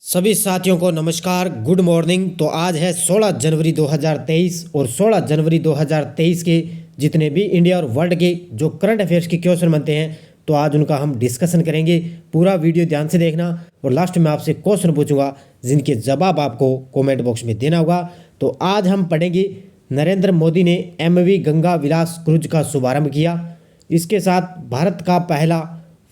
सभी साथियों को नमस्कार, गुड मॉर्निंग। तो आज है 16 जनवरी 2023 और 16 जनवरी 2023 के जितने भी इंडिया और वर्ल्ड के जो करंट अफेयर्स के क्वेश्चन बनते हैं तो आज उनका हम डिस्कशन करेंगे। पूरा वीडियो ध्यान से देखना और लास्ट में आपसे क्वेश्चन पूछूंगा जिनके जवाब आपको कमेंट बॉक्स में देना होगा। तो आज हम पढ़ेंगे नरेंद्र मोदी ने MV गंगा विलास क्रूज का शुभारंभ किया। इसके साथ भारत का पहला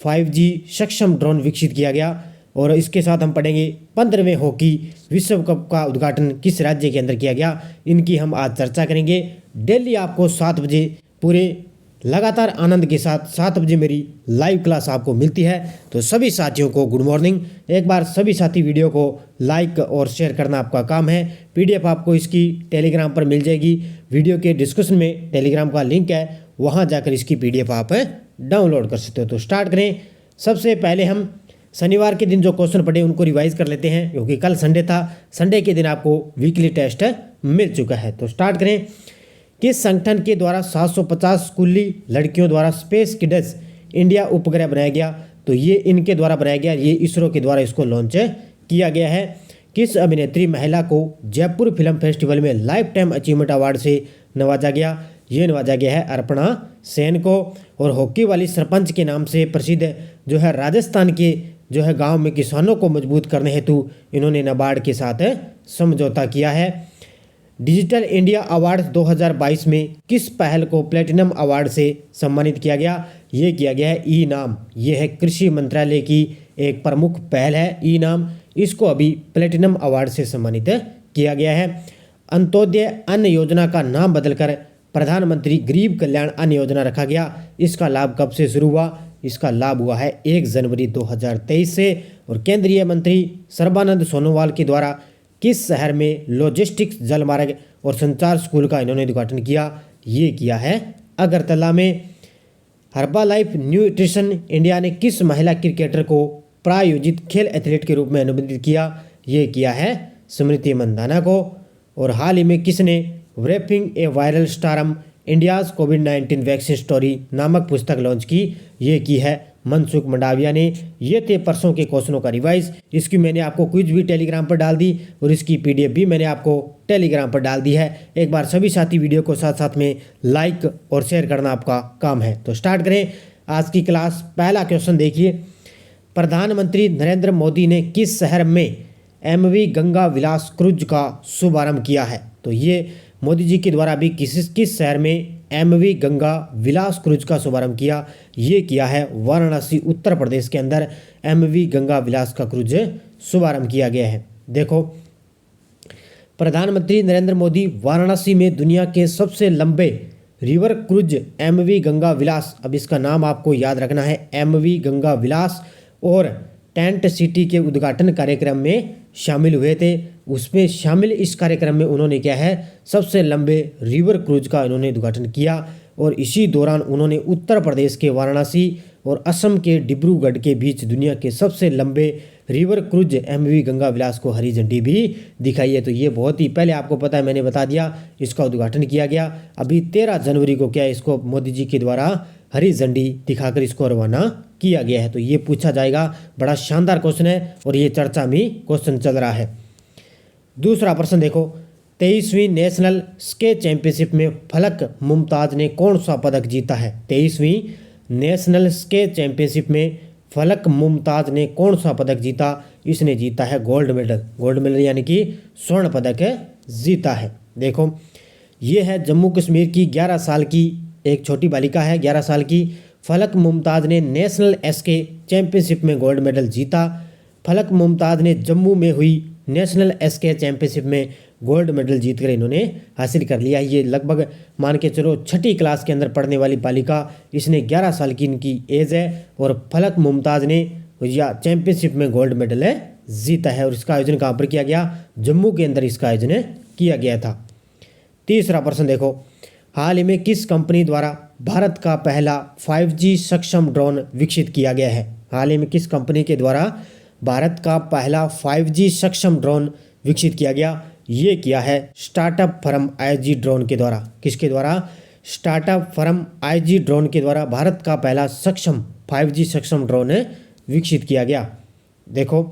5G सक्षम ड्रोन विकसित किया गया और इसके साथ हम पढ़ेंगे 15वें हॉकी विश्व कप का उद्घाटन किस राज्य के अंदर किया गया, इनकी हम आज चर्चा करेंगे। डेली आपको 7 बजे पूरे लगातार आनंद के साथ 7 बजे मेरी लाइव क्लास आपको मिलती है। तो सभी साथियों को गुड मॉर्निंग। एक बार सभी साथी वीडियो को लाइक और शेयर करना आपका काम है। PDF आपको इसकी टेलीग्राम पर मिल जाएगी। वीडियो के डिस्क्रिप्शन में टेलीग्राम का लिंक है, वहाँ जाकर इसकी PDF आप डाउनलोड कर सकते हो। तो स्टार्ट करें। सबसे पहले हम शनिवार के दिन जो क्वेश्चन पढ़े उनको रिवाइज कर लेते हैं, क्योंकि कल संडे था। संडे के दिन आपको वीकली टेस्ट मिल चुका है। तो स्टार्ट करें। किस संगठन के द्वारा 750 स्कूली लड़कियों द्वारा स्पेस किड्स इंडिया उपग्रह बनाया गया? तो ये इनके द्वारा बनाया गया, ये इसरो के द्वारा इसको लॉन्च किया गया है। किस अभिनेत्री महिला को जयपुर फिल्म फेस्टिवल में लाइफ टाइम अचीवमेंट अवार्ड से नवाजा गया? ये नवाजा गया है अर्पणा सेन को। और हॉकी वाली सरपंच के नाम से प्रसिद्ध जो है राजस्थान के जो है गांव में किसानों को मजबूत करने हेतु इन्होंने नाबार्ड के साथ समझौता किया है। डिजिटल इंडिया अवार्ड 2022 में किस पहल को प्लेटिनम अवार्ड से सम्मानित किया गया? ये किया गया है ई-नाम। ये है कृषि मंत्रालय की एक प्रमुख पहल है ई-नाम। इसको अभी प्लेटिनम अवार्ड से सम्मानित किया गया है। अंत्योदय अन्न योजना का नाम बदलकर प्रधानमंत्री गरीब कल्याण अन्न योजना रखा गया। इसका लाभ कब से शुरू हुआ? इसका लाभ हुआ है 1 जनवरी 2023 से। और केंद्रीय मंत्री सर्बानंद सोनोवाल के द्वारा किस शहर में लॉजिस्टिक्स जलमार्ग और संचार स्कूल का इन्होंने उद्घाटन किया? ये किया है अगरतला में। हर्बालाइफ न्यूट्रिशन इंडिया ने किस महिला क्रिकेटर को प्रायोजित खेल एथलीट के रूप में अनुबंधित किया? ये किया है स्मृति मंदाना को। और हाल ही में किसने व्रेपिंग ए वायरल स्टारम इंडियाज कोविड-19 वैक्सीन स्टोरी नामक पुस्तक लॉन्च की? ये की है मनसुख मंडाविया ने। ये थे परसों के क्वेश्चनों का रिवाइज। इसकी मैंने आपको क्विज भी टेलीग्राम पर डाल दी और इसकी PDF भी मैंने आपको टेलीग्राम पर डाल दी है। एक बार सभी साथी वीडियो को साथ साथ में लाइक और शेयर करना आपका काम है। तो स्टार्ट करें आज की क्लास। पहला क्वेश्चन देखिए, प्रधानमंत्री नरेंद्र मोदी ने किस शहर में MV गंगा विलास क्रूज का शुभारंभ किया है? तो ये मोदी जी के द्वारा भी किस शहर में MV गंगा विलास क्रूज का शुभारंभ किया? ये किया है वाराणसी उत्तर प्रदेश के अंदर MV गंगा विलास का क्रूज शुभारंभ किया गया है। देखो, प्रधानमंत्री नरेंद्र मोदी वाराणसी में दुनिया के सबसे लंबे रिवर क्रूज MV गंगा विलास, अब इसका नाम आपको याद रखना है MV गंगा विलास, और टेंट सिटी के उद्घाटन कार्यक्रम में शामिल हुए थे। उसमें शामिल इस कार्यक्रम में उन्होंने क्या है सबसे लंबे रिवर क्रूज का इन्होंने उद्घाटन किया। और इसी दौरान उन्होंने उत्तर प्रदेश के वाराणसी और असम के डिब्रूगढ़ के बीच दुनिया के सबसे लंबे रिवर क्रूज MV गंगा विलास को हरी झंडी भी दिखाई है। तो ये बहुत ही पहले आपको पता है, मैंने बता दिया, इसका उद्घाटन किया गया। अभी 13 जनवरी को क्या इसको मोदी जी के द्वारा हरी झंडी दिखाकर इसको रवाना किया गया है। तो ये पूछा जाएगा, बड़ा शानदार क्वेश्चन है और ये चर्चा में क्वेश्चन चल रहा है। दूसरा प्रश्न देखो, 23वीं नेशनल स्केच चैंपियनशिप में फलक मुमताज ने कौन सा पदक जीता है? 23वीं नेशनल स्केच चैंपियनशिप में फलक मुमताज ने कौन सा पदक जीता? इसने जीता है गोल्ड मेडल। गोल्ड मेडल यानी कि स्वर्ण पदक जीता है। देखो, ये है जम्मू कश्मीर की 11 साल की एक छोटी बालिका है, 11 साल की। फलक मुमताज ने नेशनल SK चैंपियनशिप में गोल्ड मेडल जीता। फलक मुमताज ने जम्मू में हुई नेशनल SK चैंपियनशिप में गोल्ड मेडल जीतकर इन्होंने हासिल कर लिया। ये लगभग मान के चलो 6ठी क्लास के अंदर पढ़ने वाली बालिका, इसने 11 साल की इनकी एज है और फलक मुमताज ने या चैंपियनशिप में गोल्ड मेडल जीता है। और इसका आयोजन कहाँ पर किया गया? जम्मू के अंदर इसका आयोजन किया गया था। तीसरा प्रश्न देखो, हाल ही में किस कंपनी द्वारा भारत का पहला 5G सक्षम ड्रोन विकसित किया गया है? हाल ही में किस कंपनी के द्वारा भारत का पहला 5G सक्षम ड्रोन विकसित किया गया? ये किया है स्टार्टअप फर्म IG ड्रोन के द्वारा। किसके द्वारा? स्टार्टअप फर्म IG ड्रोन के द्वारा भारत का पहला 5G सक्षम ड्रोन विकसित किया गया। देखो,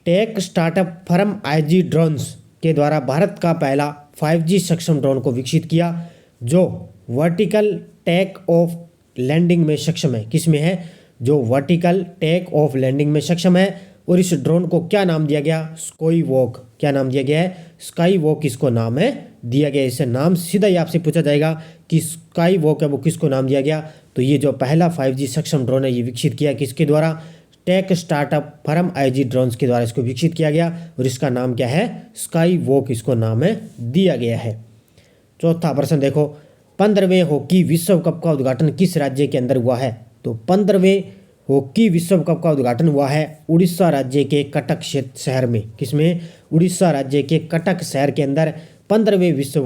tech startup firm IG drones के द्वारा भारत का पहला 5G सक्षम ड्रोन को विकसित किया जो वर्टिकल टेक ऑफ लैंडिंग में सक्षम है। किस में है? जो वर्टिकल टेक ऑफ लैंडिंग में सक्षम है। और इस ड्रोन को क्या नाम दिया गया? Sky walk. क्या नाम दिया गया है? स्काई वॉक इसको नाम है दिया गया। इससे नाम सीधा ही आपसे पूछा जाएगा कि स्काई वॉक है वो किसको नाम दिया गया। तो ये जो पहला 5G सक्षम ड्रोन है ये विकसित किया किसके द्वारा? Tech startup firm IG drones के द्वारा इसको विकसित किया गया और इसका नाम क्या है? स्काई वॉक इसको नाम है दिया गया है। चौथा प्रश्न देखो, 15वें हॉकी विश्व कप का उद्घाटन किस राज्य के अंदर हुआ है? तो 15वें हॉकी विश्व कप का उद्घाटन हुआ है उड़ीसा राज्य के कटक शहर में। किसमें? उड़ीसा राज्य के कटक शहर के अंदर 15वें विश्व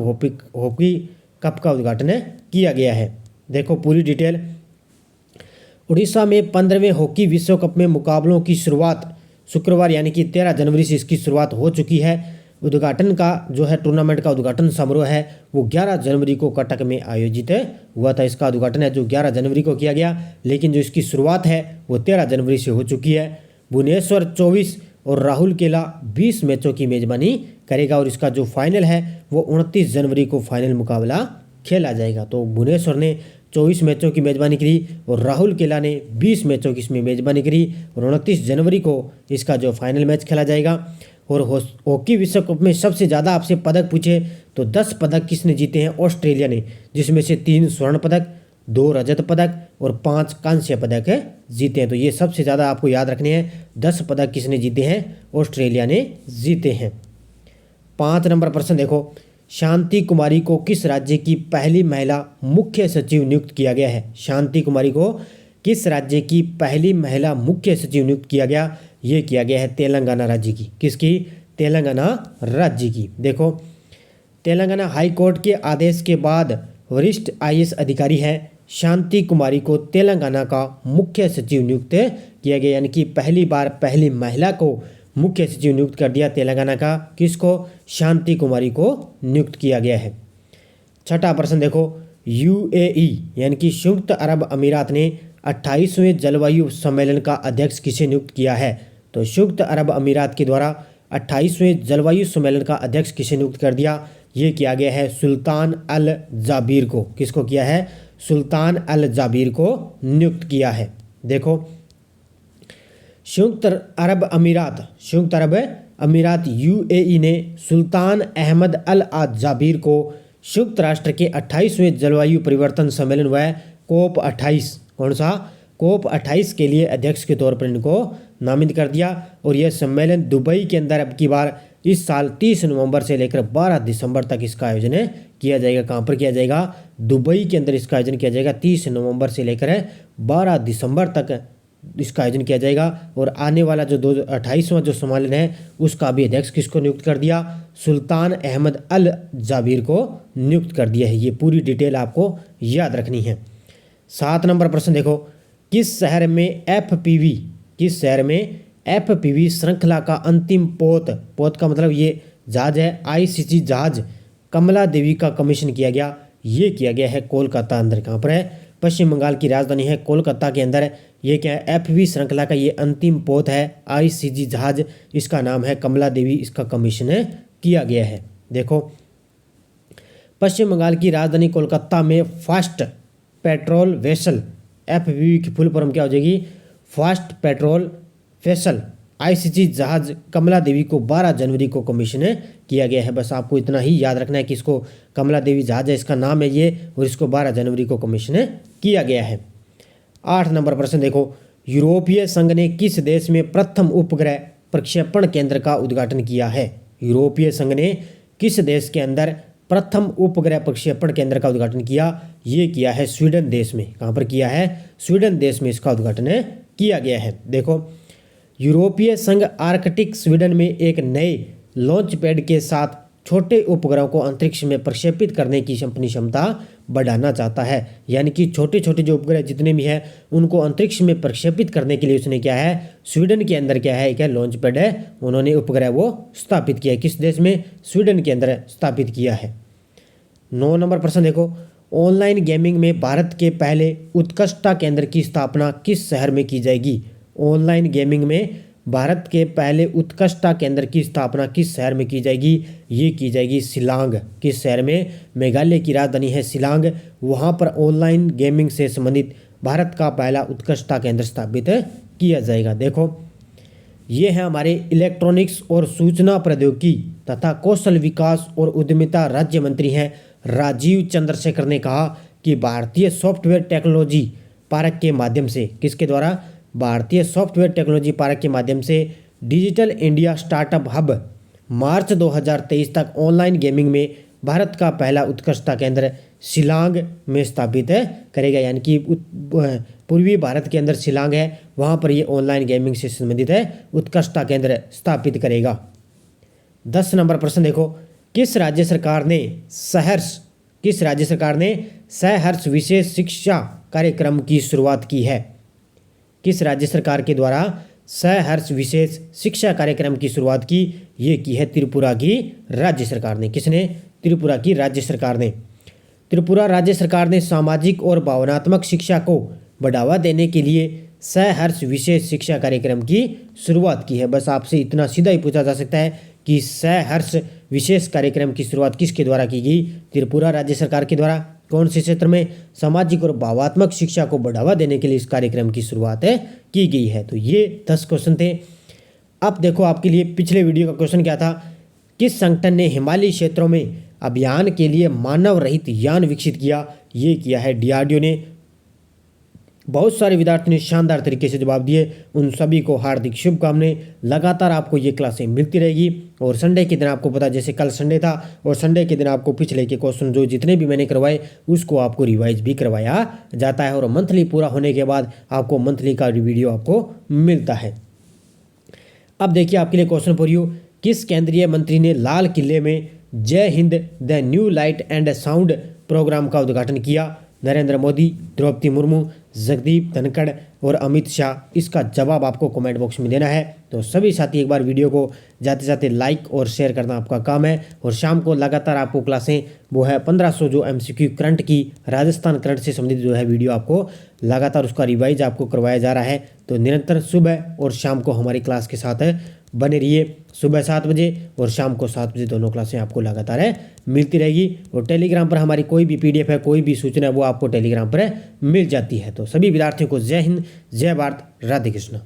हॉकी कप का उद्घाटन किया गया है। देखो पूरी डिटेल। उड़ीसा में 15वें हॉकी विश्व कप में मुकाबलों की शुरुआत शुक्रवार यानी कि 13 जनवरी से इसकी शुरुआत हो चुकी है। उद्घाटन का जो है टूर्नामेंट का उद्घाटन समारोह है वो 11 जनवरी को कटक में आयोजित हुआ था। इसका उद्घाटन है जो 11 जनवरी को किया गया, लेकिन जो इसकी शुरुआत है वो 13 जनवरी से हो चुकी है। भुवनेश्वर 24 और राहुल केला 20 मैचों की मेजबानी करेगा और इसका जो फाइनल है वो 29 जनवरी को फाइनल मुकाबला खेला जाएगा। तो भुवनेश्वर ने 24 मैचों की मेजबानी करी और राहुल केला ने 20 मैचों की इसमें मेजबानी करी और 29 जनवरी को इसका जो फाइनल मैच खेला जाएगा। और हॉकी विश्व कप में सबसे ज़्यादा आपसे पदक पूछे तो 10 पदक किसने जीते हैं? ऑस्ट्रेलिया ने, जिसमें से 3 स्वर्ण पदक, 2 रजत पदक और 5 कांस्य पदक जीते हैं। तो ये सबसे ज़्यादा आपको याद रखने हैं। 10 पदक किसने जीते हैं? ऑस्ट्रेलिया ने जीते हैं। 5 नंबर प्रश्न देखो, शांति कुमारी को किस राज्य की पहली महिला मुख्य सचिव नियुक्त किया गया है? शांति कुमारी को किस राज्य की पहली महिला मुख्य सचिव नियुक्त किया गया? ये किया गया है तेलंगाना राज्य की। किसकी? तेलंगाना राज्य की। देखो तेलंगाना हाई कोर्ट के आदेश के बाद वरिष्ठ IAS अधिकारी है शांति कुमारी को तेलंगाना का मुख्य सचिव नियुक्त किया गया, यानी कि पहली बार पहली महिला को मुख्य सचिव नियुक्त कर दिया तेलंगाना का। किसको? शांति कुमारी को नियुक्त किया गया है। छठा प्रश्न देखो, UAE यानी कि संयुक्त अरब अमीरात ने 28वें जलवायु सम्मेलन का अध्यक्ष किसे नियुक्त किया है? तो संयुक्त अरब अमीरात के द्वारा 28वें जलवायु सम्मेलन का अध्यक्ष किसे नियुक्त कर दिया? ये किया गया है सुल्तान अल जाबिर को। किसको किया है? सुल्तान अल जाबिर को नियुक्त किया है। देखो संयुक्त अरब अमीरात UAE ने सुल्तान अहमद अल जाबिर को संयुक्त राष्ट्र के 28वें जलवायु परिवर्तन सम्मेलन व COP 28 कौन सा? COP 28 के लिए अध्यक्ष के तौर पर इनको नामित कर दिया। और यह सम्मेलन दुबई के अंदर अब की बार इस साल 30 नवंबर से लेकर 12 दिसंबर तक इसका आयोजन किया जाएगा। कहाँ पर किया जाएगा? दुबई के अंदर इसका आयोजन किया जाएगा। 30 नवंबर से लेकर 12 दिसंबर तक इसका आयोजन किया जाएगा। और आने वाला जो 28वां जो सम्मेलन है उसका भी अध्यक्ष किसको नियुक्त कर दिया? सुल्तान अहमद अल जाबिर को नियुक्त कर दिया है। ये पूरी डिटेल आपको याद रखनी है। 7 नंबर प्रश्न देखो, किस शहर में FPV श्रृंखला का अंतिम पोत का मतलब ये जहाज है ICG जहाज कमला देवी का कमीशन किया गया? ये किया गया है कोलकाता अंदर। कहाँ पर है? पश्चिम बंगाल की राजधानी है कोलकाता के अंदर। ये क्या है? FPV श्रृंखला का ये अंतिम पोत है ICG जहाज, इसका नाम है कमला देवी, इसका कमीशन किया गया है। देखो पश्चिम बंगाल की राजधानी कोलकाता में फास्ट पेट्रोल वेसल FPV की फुल फॉर्म क्या हो जाएगी? फास्ट पेट्रोल वेसल ICG जहाज कमला देवी को 12 जनवरी को कमीशन किया गया है। बस आपको इतना ही याद रखना है कि इसको कमला देवी जहाज है, इसका नाम है ये, और इसको 12 जनवरी को कमीशन किया गया है। 8 नंबर प्रश्न देखो, यूरोपीय संघ ने किस देश में प्रथम उपग्रह प्रक्षेपण केंद्र का उद्घाटन किया है? यूरोपीय संघ ने किस देश के अंदर प्रथम उपग्रह प्रक्षेपण केंद्र का उद्घाटन किया? ये किया है स्वीडन देश में। कहाँ पर किया है? स्वीडन देश में इसका उद्घाटन किया गया है। देखो यूरोपीय संघ आर्कटिक स्वीडन में एक नए लॉन्च पैड के साथ छोटे उपग्रहों को अंतरिक्ष में प्रक्षेपित करने की अपनी क्षमता बढ़ाना चाहता है। यानी कि छोटे छोटे जो उपग्रह जितने भी हैं उनको अंतरिक्ष में प्रक्षेपित करने के लिए उसने क्या है? स्वीडन के अंदर क्या है? क्या लॉन्च पैड है, उन्होंने उपग्रह वो स्थापित किया है। किस देश में? स्वीडन के अंदर स्थापित किया है। 9 नंबर प्रश्न देखो, ऑनलाइन गेमिंग में भारत के पहले उत्कृष्टता केंद्र की स्थापना किस शहर में की जाएगी? ऑनलाइन गेमिंग में भारत के पहले उत्कृष्टता केंद्र की स्थापना किस शहर में की जाएगी? ये की जाएगी शिलांग। किस शहर में? मेघालय की राजधानी है शिलांग। वहाँ पर ऑनलाइन गेमिंग से संबंधित भारत का पहला उत्कृष्टता केंद्र स्थापित किया जाएगा। देखो, ये है हमारे इलेक्ट्रॉनिक्स और सूचना प्रौद्योगिकी तथा कौशल विकास और उद्यमिता राज्य मंत्री हैं राजीव चंद्रशेखर ने कहा कि भारतीय सॉफ्टवेयर टेक्नोलॉजी पार्क के माध्यम से, किसके द्वारा? भारतीय सॉफ्टवेयर टेक्नोलॉजी पार्क के माध्यम से डिजिटल इंडिया स्टार्टअप हब मार्च 2023 तक ऑनलाइन गेमिंग में भारत का पहला उत्कृष्टता केंद्र शिलांग में स्थापित करेगा। यानी कि पूर्वी भारत के अंदर शिलांग है, वहाँ पर ये ऑनलाइन गेमिंग से संबंधित है उत्कृष्टता केंद्र स्थापित करेगा। 10 नंबर प्रश्न देखो, किस राज्य सरकार ने सहर्ष विशेष शिक्षा कार्यक्रम की शुरुआत की है? किस राज्य सरकार के द्वारा सहर्ष विशेष शिक्षा कार्यक्रम की शुरुआत की? ये की है त्रिपुरा की राज्य सरकार ने। किसने? त्रिपुरा की राज्य सरकार ने। त्रिपुरा राज्य सरकार ने सामाजिक और भावनात्मक शिक्षा को बढ़ावा देने के लिए सहर्ष विशेष शिक्षा कार्यक्रम की शुरुआत की है। बस आपसे इतना सीधा ही पूछा जा सकता है कि सहर्ष विशेष कार्यक्रम की शुरुआत किसके द्वारा की गई? त्रिपुरा राज्य सरकार के द्वारा। कौन से क्षेत्र में? सामाजिक और भावात्मक शिक्षा को बढ़ावा देने के लिए इस कार्यक्रम की शुरुआत की गई है। तो ये 10 क्वेश्चन थे। अब देखो, आपके लिए पिछले वीडियो का क्वेश्चन क्या था? किस संगठन ने हिमालयी क्षेत्रों में अभियान के लिए मानव रहित यान विकसित किया? ये किया है डीआरडीओ ने। बहुत सारे विद्यार्थियों ने शानदार तरीके से जवाब दिए, उन सभी को हार्दिक शुभकामनाएं। लगातार आपको ये क्लासें मिलती रहेगी और संडे के दिन आपको पता, जैसे कल संडे था और संडे के दिन आपको पिछले के क्वेश्चन जो जितने भी मैंने करवाए उसको आपको रिवाइज भी करवाया जाता है और मंथली पूरा होने के बाद आपको मंथली का वीडियो आपको मिलता है। अब देखिए आपके लिए क्वेश्चन फॉर यू, किस केंद्रीय मंत्री ने लाल किले में Jai Hind the new light and sound programme का उद्घाटन किया? नरेंद्र मोदी, द्रौपदी मुर्मू, जगदीप धनखड़ और अमित शाह। इसका जवाब आपको कमेंट बॉक्स में देना है। तो सभी साथी एक बार वीडियो को जाते जाते लाइक और शेयर करना आपका काम है। और शाम को लगातार आपको क्लासें वो है 1500 जो MCQ करंट की, राजस्थान करंट से संबंधित जो है वीडियो आपको लगातार उसका रिवाइज आपको करवाया जा रहा है। तो निरंतर सुबह और शाम को हमारी क्लास के साथ बने रहिए। सुबह 7 बजे और शाम को 7 बजे दोनों क्लासें आपको लगातार मिलती रहेगी। और टेलीग्राम पर हमारी कोई भी PDF है, कोई भी सूचना है, वो आपको टेलीग्राम पर मिल जाती है। तो सभी विद्यार्थियों को जय हिंद, जय भारत, राधे कृष्ण।